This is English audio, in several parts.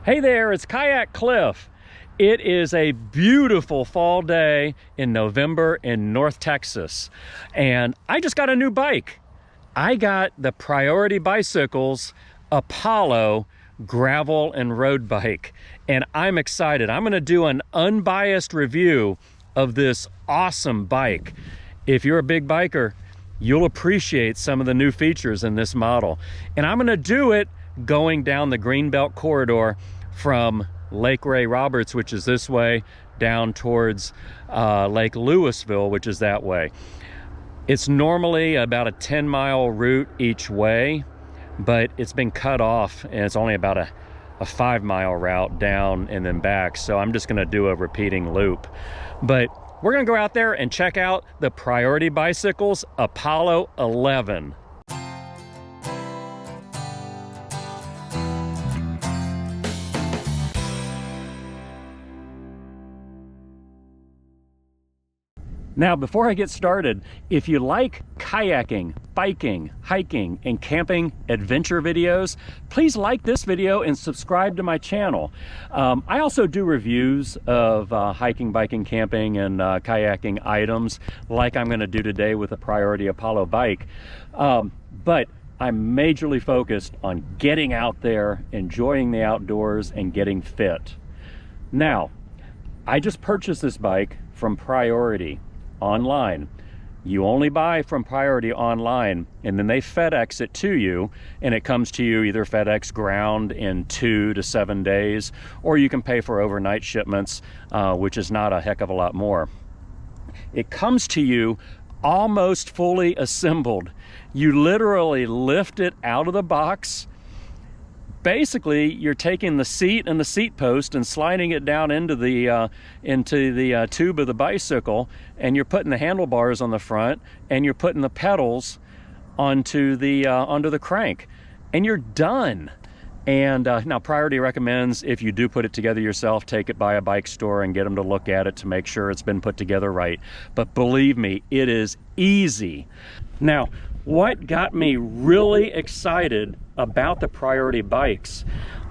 Hey there, it's Kayak Cliff. It is a beautiful fall day in November in North Texas, and I just got a new bike. I got the Priority Bicycles Apollo gravel and road bike, and I'm excited. I'm gonna do an unbiased review of this awesome bike. If you're a big biker, you'll appreciate some of the new features in this model. And I'm gonna do it going down the Greenbelt corridor from Lake Ray Roberts, which is this way, down towards Lake Louisville, which is that way. It's normally about a 10-mile route each way, but it's been cut off and it's only about a 5-mile route down and then back. So I'm just gonna do a repeating loop. But we're gonna go out there and check out the Priority Bicycles Apollo 11. Now, before I get started, if you like kayaking, biking, hiking, and camping adventure videos, please like this video and subscribe to my channel. I also do reviews of hiking, biking, camping, and kayaking items like I'm gonna do today with the Priority Apollo bike. But I'm majorly focused on getting out there, enjoying the outdoors, and getting fit. Now, I just purchased this bike from Priority online. You only buy from Priority online, and then they FedEx it to you, and it comes to you either FedEx ground in 2 to 7 days, or you can pay for overnight shipments, which is not a heck of a lot more. It comes to you almost fully assembled. You literally lift it out of the box. Basically, you're taking the seat and the seat post and sliding it down into the tube of the bicycle, and you're putting the handlebars on the front, and you're putting the pedals onto the crank, and you're done. And now Priority recommends, if you do put it together yourself, take it by a bike store and get them to look at it to make sure it's been put together right. But believe me, it is easy. Now, what got me really excited about the Priority bikes,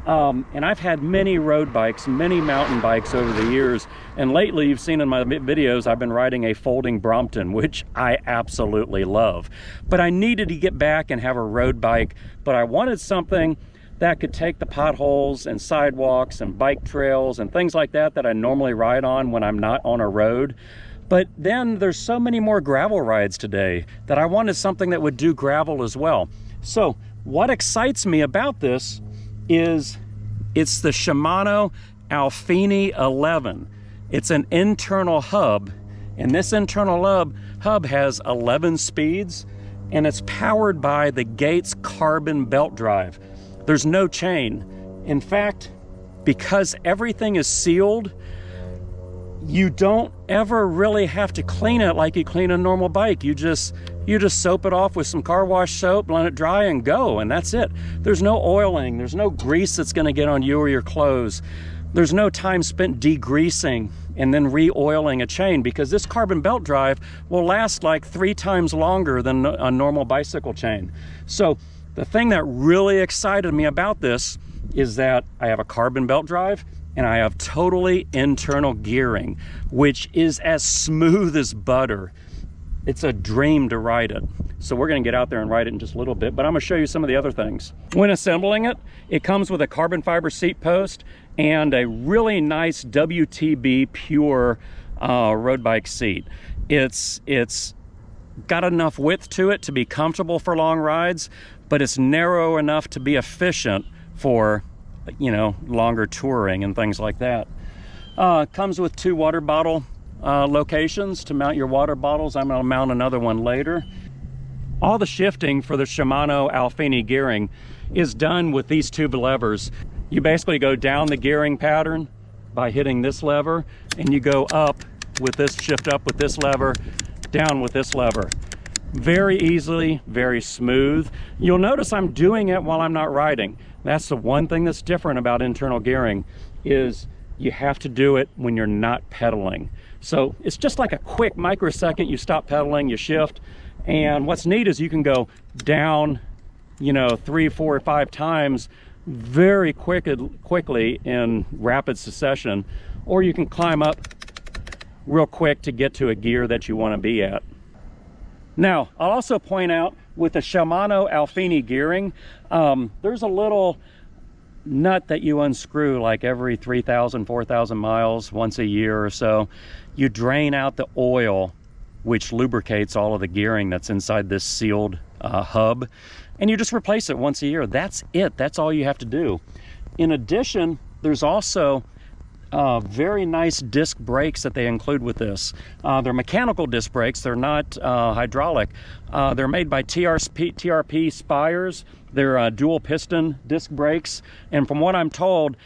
and I've had many road bikes, many mountain bikes over the years, and lately you've seen in my videos I've been riding a folding Brompton, which I absolutely love. But I needed to get back and have a road bike, but I wanted something that could take the potholes and sidewalks and bike trails and things like that that I normally ride on when I'm not on a road. But then there's so many more gravel rides today that I wanted something that would do gravel as well. So what excites me about this is it's the Shimano Alfini 11. It's an internal hub, and this internal hub has 11 speeds, and it's powered by the Gates carbon belt drive. There's no chain. In fact, because everything is sealed, you don't ever really have to clean it like you clean a normal bike. You just soap it off with some car wash soap, let it dry, and go, and that's it. There's no oiling, there's no grease that's gonna get on you or your clothes. There's no time spent degreasing and then re-oiling a chain, because this carbon belt drive will last like 3 times longer than a normal bicycle chain. So the thing that really excited me about this is that I have a carbon belt drive, and I have totally internal gearing, which is as smooth as butter. It's a dream to ride it. So we're gonna get out there and ride it in just a little bit, but I'm gonna show you some of the other things. When assembling it, it comes with a carbon fiber seat post and a really nice WTB pure road bike seat. It's got enough width to it to be comfortable for long rides, but it's narrow enough to be efficient for, you know, longer touring and things like that. Comes with 2 water bottle locations to mount your water bottles. I'm gonna mount another one later. All the shifting for the Shimano Alfini gearing is done with these 2 levers. You basically go down the gearing pattern by hitting this lever, and you go up with this, shift up with this lever, down with this lever. Very easily, very smooth. You'll notice I'm doing it while I'm not riding. That's the one thing that's different about internal gearing, is you have to do it when you're not pedaling. So it's just like a quick microsecond. You stop pedaling, you shift, and what's neat is you can go down, you know, 3, 4, 5 times very quickly in rapid succession, or you can climb up real quick to get to a gear that you want to be at. Now, I'll also point out with the Shimano Alfini gearing, there's a little nut that you unscrew like every 3,000, 4,000 miles, once a year or so. You drain out the oil, which lubricates all of the gearing that's inside this sealed hub, and you just replace it once a year. That's it. That's all you have to do. In addition, there's also very nice disc brakes that they include with this. They're mechanical disc brakes. They're not hydraulic. They're made by TRP Spires. They're dual piston disc brakes, and from what I'm told,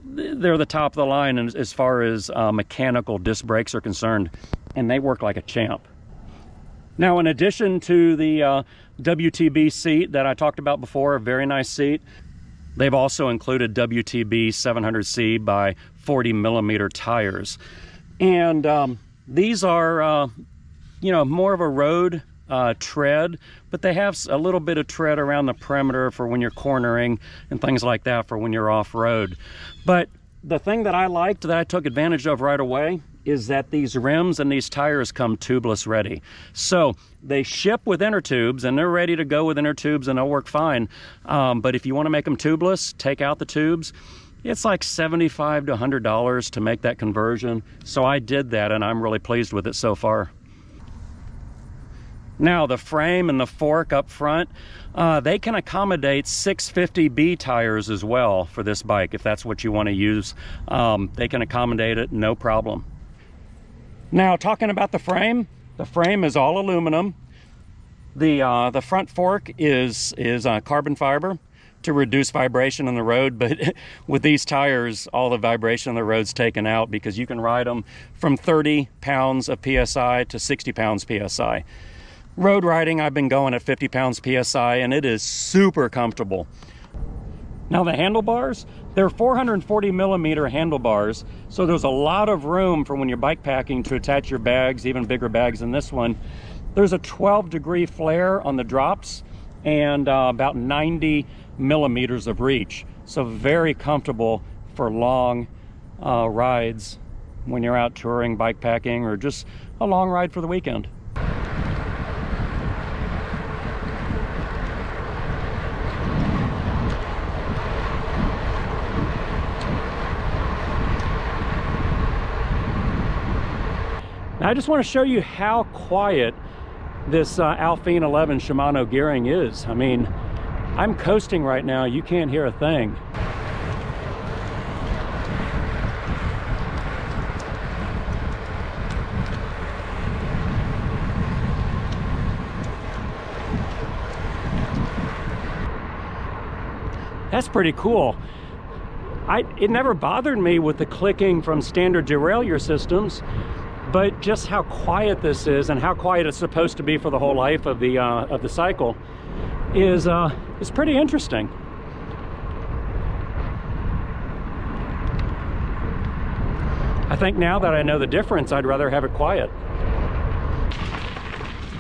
they're the top of the line as far as mechanical disc brakes are concerned, and they work like a champ. Now, in addition to the WTB seat that I talked about before, a very nice seat, they've also included WTB 700C by 40 millimeter tires. And these are, you know, more of a road tread, but they have a little bit of tread around the perimeter for when you're cornering and things like that for when you're off-road. But the thing that I liked, that I took advantage of right away, is that these rims and these tires come tubeless ready. So they ship with inner tubes, and they're ready to go with inner tubes, and they'll work fine. But if you want to make them tubeless, take out the tubes. It's like $75 to $100 to make that conversion. So I did that, and I'm really pleased with it so far. Now, the frame and the fork up front, they can accommodate 650B tires as well for this bike, if that's what you want to use. They can accommodate it, no problem. Now, talking about the frame is all aluminum. The front fork is carbon fiber to reduce vibration on the road, but with these tires, all the vibration on the road's taken out, because you can ride them from 30 pounds of PSI to 60 pounds PSI. Road riding, I've been going at 50 pounds PSI, and it is super comfortable. Now, the handlebars, they're 440 millimeter handlebars, so there's a lot of room for when you're bike packing to attach your bags, even bigger bags than this one. There's a 12-degree flare on the drops and about 90 millimeters of reach, so very comfortable for long rides when you're out touring, bike packing, or just a long ride for the weekend. Now, I just want to show you how quiet this Alpine 11 Shimano gearing is. I mean, I'm coasting right now. You can't hear a thing. That's pretty cool. It never bothered me with the clicking from standard derailleur systems, but just how quiet this is, and how quiet it's supposed to be for the whole life of the cycle, is pretty interesting. I think now that I know the difference, I'd rather have it quiet.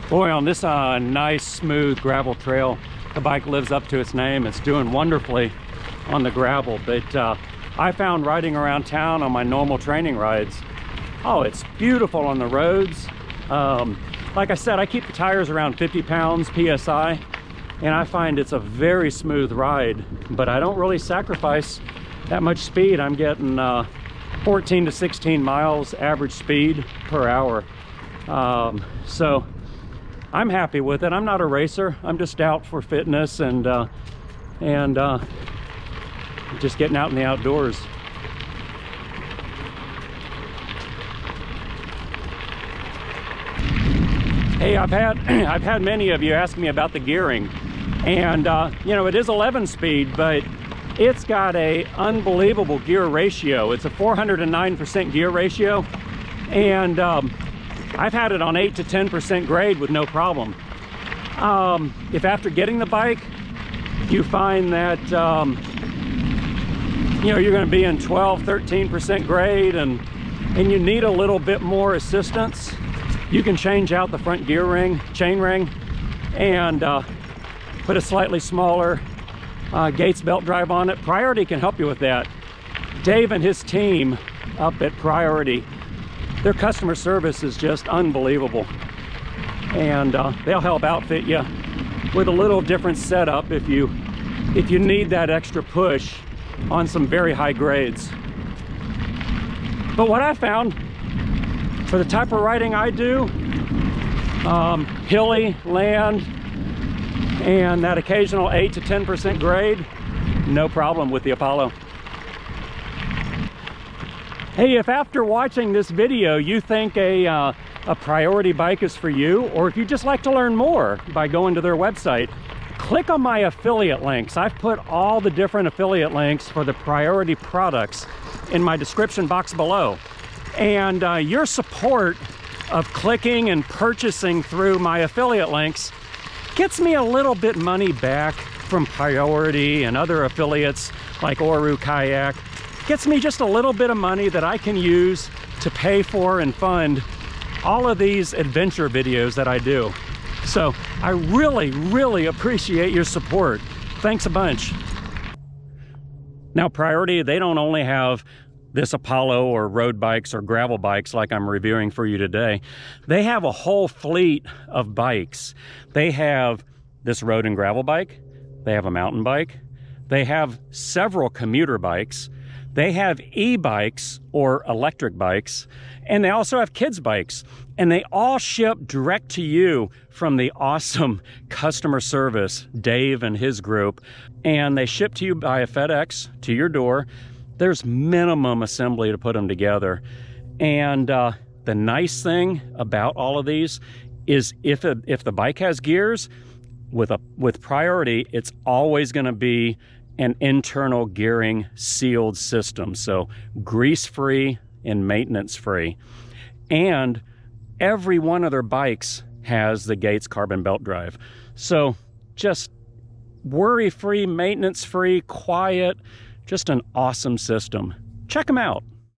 Boy, on this nice smooth gravel trail, the bike lives up to its name. It's doing wonderfully on the gravel, but I found riding around town on my normal training rides, oh, it's beautiful on the roads. Like I said, I keep the tires around 50 pounds PSI, and I find it's a very smooth ride, but I don't really sacrifice that much speed. I'm getting 14 to 16 miles average speed per hour. So I'm happy with it. I'm not a racer. I'm just out for fitness and just getting out in the outdoors. Hey, I've had many of you ask me about the gearing, and you know, it is 11 speed, but it's got a unbelievable gear ratio. It's a 409% gear ratio, and I've had it on 8 to 10% grade with no problem. If after getting the bike you find that you know, you're going to be in 12-13% grade and you need a little bit more assistance, you can change out the front gear ring, chain ring, and put a slightly smaller Gates belt drive on it, Priority can help you with that. Dave and his team up at Priority, their customer service is just unbelievable. And they'll help outfit you with a little different setup if you need that extra push on some very high grades. But what I found for the type of riding I do, hilly land and that occasional 8 to 10% grade, no problem with the Apollo. Hey, if after watching this video you think a Priority bike is for you, or if you just like to learn more by going to their website, click on my affiliate links. I've put all the different affiliate links for the Priority products in my description box below. And your support of clicking and purchasing through my affiliate links gets me a little bit money back from Priority and other affiliates like Oru Kayak. Gets me just a little bit of money that I can use to pay for and fund all of these adventure videos that I do. So I really, really appreciate your support. Thanks a bunch. Now, Priority, they don't only have this Apollo or road bikes or gravel bikes like I'm reviewing for you today. They have a whole fleet of bikes. They have this road and gravel bike. They have a mountain bike. They have several commuter bikes. They have e-bikes or electric bikes, and they also have kids bikes, and they all ship direct to you from the awesome customer service, Dave and his group, and they ship to you by a FedEx to your door. There's minimum assembly to put them together. And the nice thing about all of these is if the bike has gears, with Priority, it's always gonna be an internal gearing sealed system. So grease-free and maintenance-free. And every one of their bikes has the Gates carbon belt drive. So just worry-free, maintenance-free, quiet, just an awesome system. Check them out.